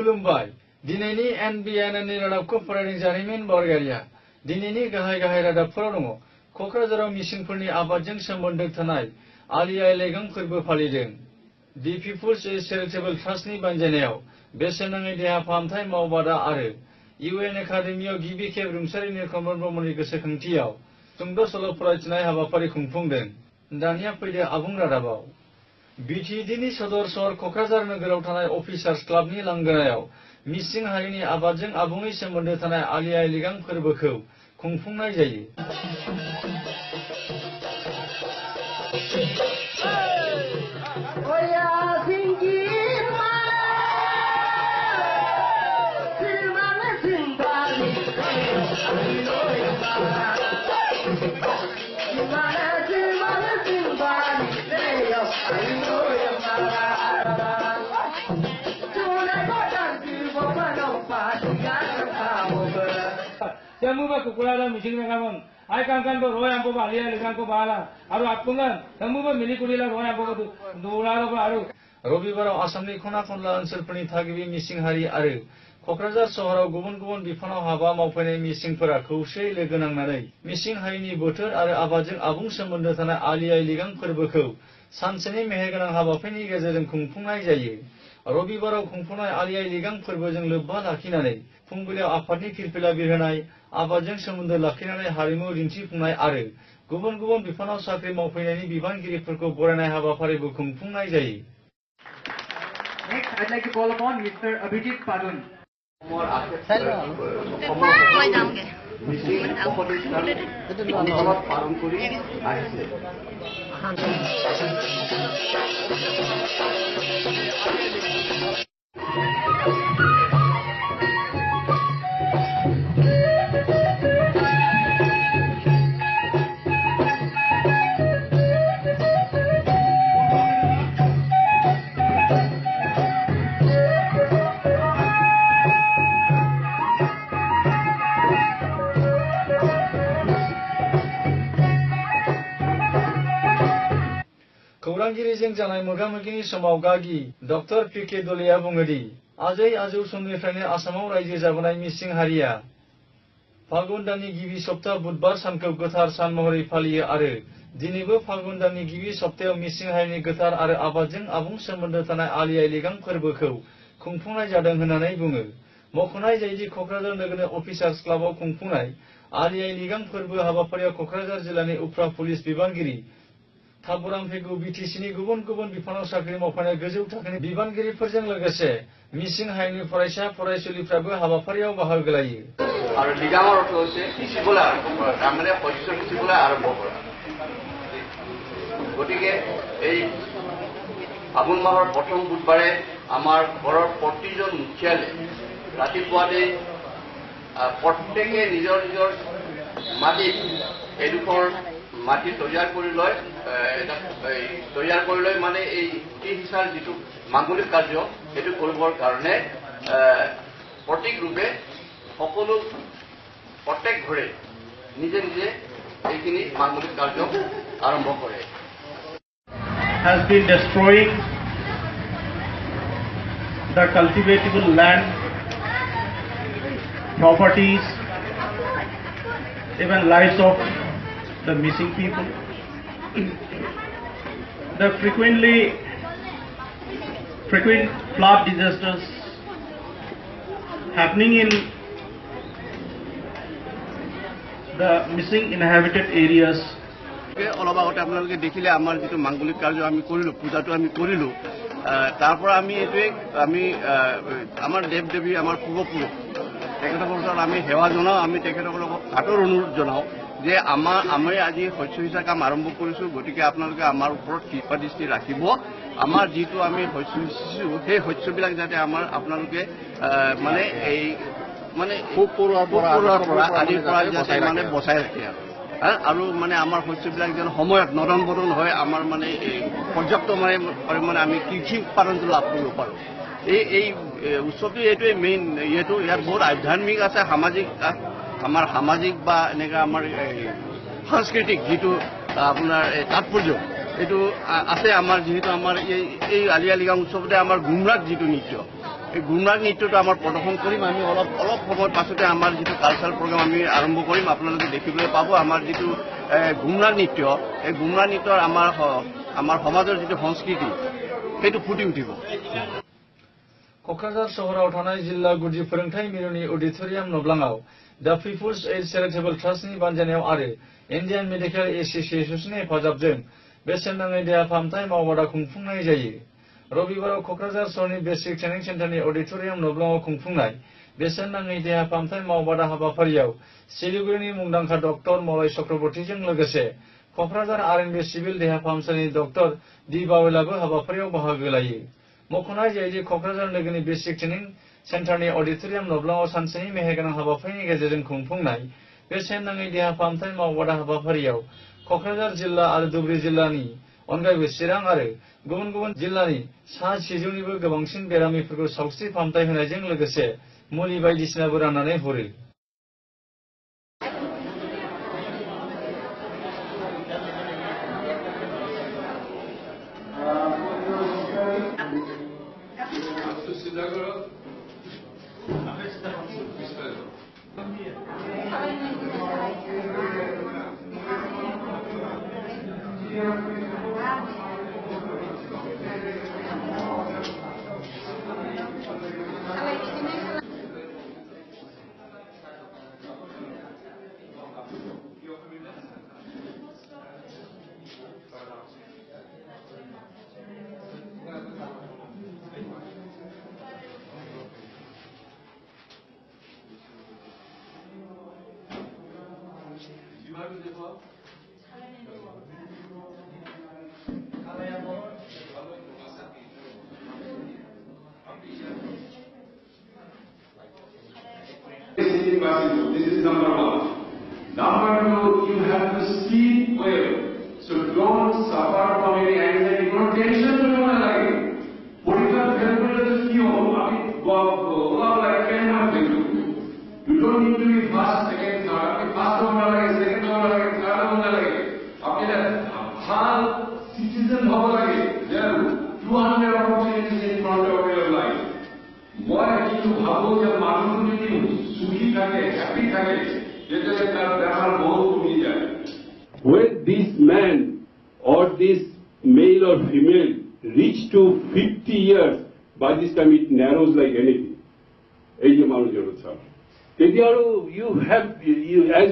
खुलुमबाय दिनैनि NBNN नि रादाबखौ फरायदों जारिमिन बरगयारिया दिनैनि गाहाय रादाबफोराव दङ क'क्राझाराव मिसिंफोरनि आबादजों सोमोन्दो थानाय आलि आइ लिगां फोरबो फालिदों दि पिपुल्स चेरिटेबल ट्रास्टनि बानजायनायाव बेसेन नाङै देहा फाहामथाय मावबादा आरो UN एकाडेमियाव गिबि खेब रुंसारि नीलकमल ब्रह्मनि गोसोखांथियाव सुंद' सल' फरायथिनाय हाबाफारि खुंफुंदों दानिया फैदो आबुं रादाबाव BTDनि सदर सहर क'क्राझार नोगोराव थानाय अफिसार्स क्लाबनि लांगोनायाव मिसिं हारिनि आबादजों आबुङै सोमोन्दो थानाय आलि आइ लिगां फोरबोखौ खुंफुंनाय जायो। Jamuba Kokrajhar meeting nagaman. I can go Roy and Bobalia, Liganko Bala, Aru Apungan, Tamuba Milikula, Roy and Boba, Dura. रबिबाराव आसामनि खना खनला ओनसोलफोरनि थागिबि मिसिं हारि आरो क'क्राझार सहराव गुबुन गुबुन बिफानाव हाबा मावफैनाय मिसिंफोरा खौसेयै लोगो नांनानै मिसिं हारिनि बोथोर आरो आबादजों आबुं सोमोन्दो थानाय आलि आइ लिगां फोरबोखौ सानसेनि मेहेरगोनां हाबाफारिनि गेजेरजों खुंफुंनाय जायो। रबिबाराव खुंफुंनाय आलि आइ लिगां फोरबोजों लोब्बा लाखिनानै फुंबिलियाव आफादनि फिरफिला बिरहोनाय आबादजों सोमोन्दो लाखिनानै हारिमु दिन्थिफुंनाय आरो गुबुन गुबुन बिफानाव साख्रि मावफैनायनि बिबानगिरिफोरखौ बरायनाय हाबाफारिबो खुंफुंनाय जायो। Next, I'd like to call upon Mr. Abhijit Padun. खौरांगिरिजों जानाय मोगा-मोगिनि समाव गागि डक्टर PK दलेया बुङोदि आजै आजौ समनिफ्रायनो आसामाव रायजो जाबोनाय मिसिं हारिया फागुन दाननि गिबि सप्ता बुधबार सानखौ गोथार सान महरै फालियो आरो दिनैबो फागुन दाननि गिबि सप्तायाव मिसिं हारिनि गोथार आरो आबादजों आबुं सोमोन्दो थानाय आलि आइ लिगां फोरबोखौ खुंफुंनाय जादों होननानै बुङो। मख'नाय जायोदि क'क्राझार नोगोरनि अफिसार्स क्लाबाव खुंफुंनाय आलि आइ लिगां फोरबो हाबाफारियाव क'क्राझार जिल्लानि उफ्रा पुलिस बिबानगिरि थाबुराम फेगु BTCनि गुबुन गुबुन बिफानाव साख्रि मावफैनाय गोजौ थाखोनि बिबानगिरिफोरजों लोगोसे मिसिं हारिनि फरायसा फरायसुलिफ्राबो हाबाफारियाव बाहागो लायो। आरो लिगाङाव अर्थ হৈছে সিচিবলৈ আৰম্ভ কৰা তাৰমানে শস্য সিচিবলৈ আৰম্ভ কৰা গতিকে এই ফাগুন মাহৰ প্ৰথম বুধবাৰে আমাৰ ঘৰৰ প্ৰতিজন মুখিয়ালে ৰাতিপুৱাতে প্ৰত্যেকে নিজৰ নিজৰ মাটিত এডোখৰ মাটি তৈয়াৰ কৰি লৈ মানে এই হিচাৰ যিটো মাংগলিক কাৰ্য সেইটো কৰিবৰ কাৰণে প্ৰতীক ৰূপে সকলো প্ৰত্যেক ঘৰে নিজে নিজে এইখিনি মাংগলিক কাৰ্য আৰম্ভ কৰে। Has been destroying the cultivatable land, properties, even lives of the missing people. The frequent flood disasters happening in the missing inhabited areas. অলপ আগতে আপোনালোকে দেখিলে আমাৰ যিটো মাংগলিক কাৰ্য আমি কৰিলো পূজাটো আমি কৰিলো তাৰ পৰা আমি এইটোৱে আমি আমাৰ দেৱ দেৱী আমাৰ পূৰ্বপুৰুষ তেখেতসকলক আমি সেৱা জনাও আমি তেখেতসকলক হাতৰ অনুৰোধ জনাও যে আমি আজি শস্য সিঁচা কাম আৰম্ভ কৰিছো গতিকে আপোনালোকে আমাৰ ওপৰত কৃপা দৃষ্টি ৰাখিব আমাৰ যিটো আমি শস্য সিঁচিছো সেই শস্যবিলাক যাতে আমাৰ আপোনালোকে মানে এই মানে পোক পৰুৱাৰ পৰা আদিৰ পৰা যাতে মানে বচাই ৰাখে আৰু মানে আমাৰ শস্যবিলাক যেন সময়ত নৰম বৰণ হয় আমাৰ মানে পৰ্যাপ্ত মানে আমি কৃষি উৎপাদনটো লাভ কৰিব পাৰোঁ। এই উৎসৱটো এইটোৱে মেইন ইয়াত বহুত আধ্যাত্মিক আছে সামাজিক আমাৰ সামাজিক বা এনেকা আমাৰ সাংস্কৃতিক যিটো আপোনাৰ তাৎপৰ্য এইটো আছে আমাৰ যিহেতু আমাৰ এই আলি আই লিগাং উৎসৱতে আমাৰ গুমৰাগ যিটো নৃত্য এই গুমৰাগ নৃত্যটো আমাৰ প্ৰদৰ্শন কৰিম আমি অলপ সময় পাছতে আমাৰ যিটো কালচাৰেল প্ৰগ্ৰাম আমি আৰম্ভ কৰিম আপোনালোকে দেখিবলৈ পাব আমাৰ যিটো গুমৰাগ নৃত্য এই গুমৰাগ নৃত্যৰ আমাৰ সমাজৰ যিটো সংস্কৃতি সেইটো ফুটি উঠিব क'क्राझार सहराव थानाय जिल्ला गुदि फोरोंथाय मिरुनि अडिट'रियाम नब्लाङाव दा पिपुल्स एड चेरिटेबल ट्रास्टनि बानजायनायाव आरो इन्डियान मेडिकेल एस'सिएशननि हेफाजाबजों बेसेन नाङै देहा फाहामथाय मावबादा खुंफुंनाय जायो रबिबाराव क'क्राझार सहरनि बेसिक ट्रेनिं सेन्टारनि अडिट'रियाम नब्लाङाव खुंफुंनाय बेसेन नाङै देहा फाहामथाय मावबादा हाबाफारियाव सिलिगुरिनि मुंदांखा डक्टर मलय चक्रवर्तीजों लोगोसे क'क्राझार आरएनबि सिभिल देहा फाहामसालिनि डक्टर डि बावेलाबो हाबाफारियाव बाहागो लायो मख'नाय जायोदि क'क्राझार नोगोरनि बेसिक ट्रेनिं सेन्टारनि अडिट'रियाम नब्लाङाव सानसेनि मेहेरगोनां हाबाफारिनि गेजेरजों खुंफुंनाय बेसेन नाङै देहा फाहामथाय मावबादा हाबाफारियाव क'क्राझार जिल्ला आरो धुबुरी जिल्लानि अनगायैबो चिरां आरो गुबुन गुबुन जिल्लानि सा 600निबो गोबांसिन बेरामिफोरखौ सावस्रि फाहामथाय होनायजों लोगोसे मुलि बायदिसिनाबो राननानै हरो This is number one. Number two, you have to sleep well. So don't suffer from any anxiety, no tension to know like it. Purify helpful to you. I mean, Allah like cannot help you. You don't need to be fast second, third. I mean, fast one like second one like third one like. I mean, hard citizen how like there are 200 opportunities in front of your life. Why do you have your manufacturing? Happy when this man or this male or female reach to 50 years, by this time it narrows like anything. As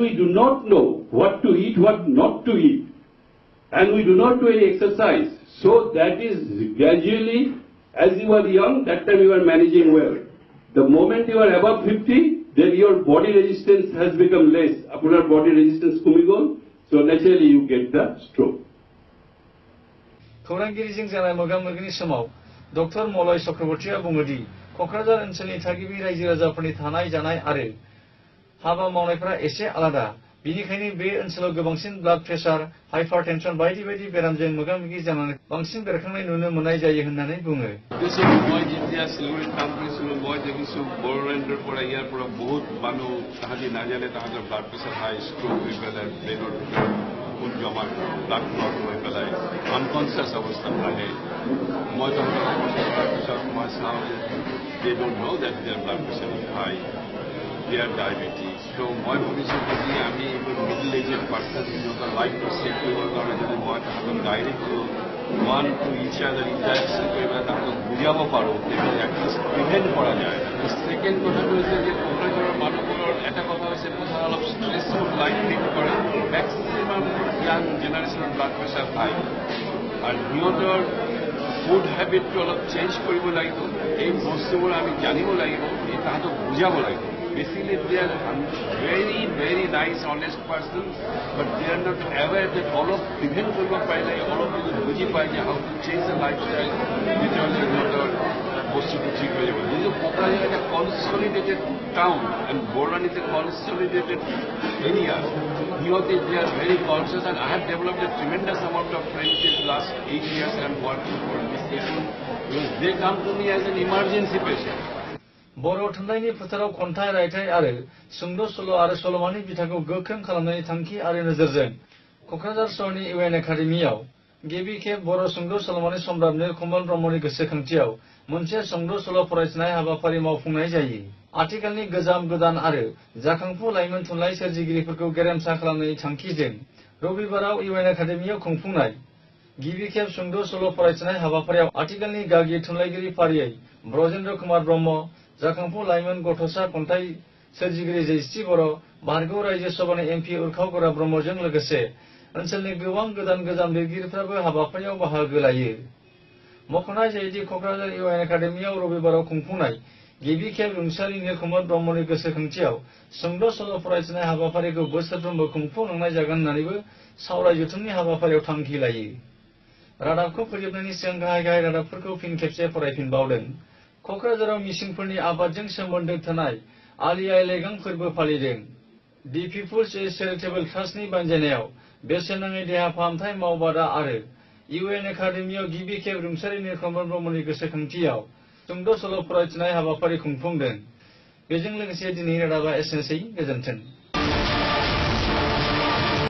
we do not know what to eat, what not to eat, and we do not do any exercise, so that is gradually, as you are young, that time you are managing well. The moment you are above 50, then your body resistance has become less. After body resistance kumigol, so naturally you get the stroke. खौरांगिरिजों जानाय मोगा-मोगिनि समाव doctor Malay चक्रवर्तीया बुङोदि क'क्राझार ओनसोलनि थागिबि रायजो राजाफोरनि थानाय जानाय आरो हाबा मावनायफोरा एसे आलादा बेनिखायनो बे ओनसोलाव गोबांसिन ब्लाड प्रेसार हाइपारटेनसन बायदि बायदि बेरामजों मोगा-मोगि जानानै बांसिन बेरखांनाय नुनो मोननाय जायो होननानै बुङो মই যেতিয়া চিলিগুৰিত কাম কৰিছিলোঁ মই দেখিছোঁ বড়োলেণ্ডৰ পৰা ইয়াৰ পৰা বহুত মানুহ তাহাঁতি নাজানে তাহাঁতৰ ব্লাড প্ৰেছাৰ হাই ষ্ট্ৰোক হৈ পেলাই ব্ৰেইনৰ ভিতৰত খুন জমা ব্লাড ক্লট হৈ পেলাই আনকনচিয়াছ অৱস্থাত আহে মই তাহাঁতক অৱস্থাৰ পিছত মই চাওঁ যে they don't know' that their blood pressure is high their diabetes so' মই ভাবিছোঁ যদি আমি এইবোৰ মিডল এজেড পাৰ্চন সিহঁতৰ লাইফটো ছেভ কৰিবৰ কাৰণে যদি মই তাহাঁতক ডাইৰেক্ট কৰোঁ one to each other interaction কৰে তাহাঁতক বুঝাব পাৰোঁ তেতিয়াহ'লে এটলিষ্ট প্ৰিভেণ্ট কৰা যায় ছেকেণ্ড কথাটো হৈছে যে কোকৰাঝাৰৰ মানুহবোৰৰ এটা কথা হৈছে বোধহয় অলপ ষ্ট্ৰেছফুল লাইফ লিড কৰে মেক্সিমাম ইয়াং জেনেৰেশ্যনৰ ব্লাড প্ৰেছাৰ হাই আৰু সিহঁতৰ ফুড হেবিটটো অলপ চেঞ্জ কৰিব লাগিব এই বস্তুবোৰ আমি জানিব লাগিব এই তাহাঁতক বুজাব লাগিব Basically, they are very, very nice, honest persons, but they are not aware that all of prevent all of you buji paile how to change the lifestyle, which are another post to cheap. This is Kokrajhar is a consolidated town, and Bodoland is a consolidated area. Here they are very conscious, and I have developed a tremendous amount of friendship last 8 years. I am working for these people because they come to me as an emergency patient. बर' थुनलाइनि फोथाराव खन्थाइ रायथाइ आरो सुंद' सल' आरो सल'मानि बिथाखौ गोख्रों खालामनायनि थांखि आरो नोजोरजों क'क्राझार सहरनि UN एकाडेमियाव गिबि खेब बर' सुंद' सल'मानि सम्राट नीलकमल ब्रह्मनि गोसोखांथियाव मोनसे सुंद' सल' फरायथिनाय हाबाफारि मावफुंनाय जायो। आथिखालनि गोजाम गोदान आरो जाखांफु लाइमोन थुनलाइ सोरजिगिरिफोरखौ गेरेमसा खालामनायनि थांखिजों रबिबाराव इउएन एकाडेमियाव खुंफुंनाय गिबि खेब सुंद' सल' फरायथिनाय हाबाफारियाव आथिखालनि गागि थुनलाइगिरि फारियै ब्रजेन्द्र कुमार ब्रह्म, जाखांफु लाइमोन गथ'सा खन्थाइ सोरजिगिरि जयस्री बर', बारगौ रायजो सभानि एमपि उरखाव गोरा ब्रह्मजों लोगोसे ओनसोलनि गोबां गोजाम लिरगिरिफ्राबो हाबाफारियाव बाहागो लायो। मख'नाय जायोदि क'क्राझार इउएन एकाडेमियाव रबिबाराव खुंफुंनाय गिबि खेब रुंसारि नीलकमल ब्रह्मनि गोसोखांथियाव सुंद' सल' फरायथिनाय हाबाफारिखौ बोसोरफ्रोमबो खुंफुंलांनाय जागोन होननानैबो सावराय जथुमनि हाबाफारियाव थांखि लायो। रादाबखौ फोजोबनायनि सिगां गाहाय रादाबफोरखौ फिन खेबसे फरायफिनबावदों। क'क्राझाराव मिसिंफोरनि आबादजों सोमोन्दो थानाय आलि आइ लाइगां फोरबो फालिदों। दि पिपुल्स चेरिटेबल ट्रास्टनि बानजायनायाव बेसेन नाङै देहा फाहामथाय मावबादा आरो इउएन एकाडेमियाव गिबि खेब रुंसारि नीलकमल ब्रह्मनि गोसोखांथियाव सुंद' सल' फरायथिनाय हाबाफारि खुंफुंदों। बेजों लोगोसे दिनैनि रादाबा एसेनोसै। गोजोन्थों।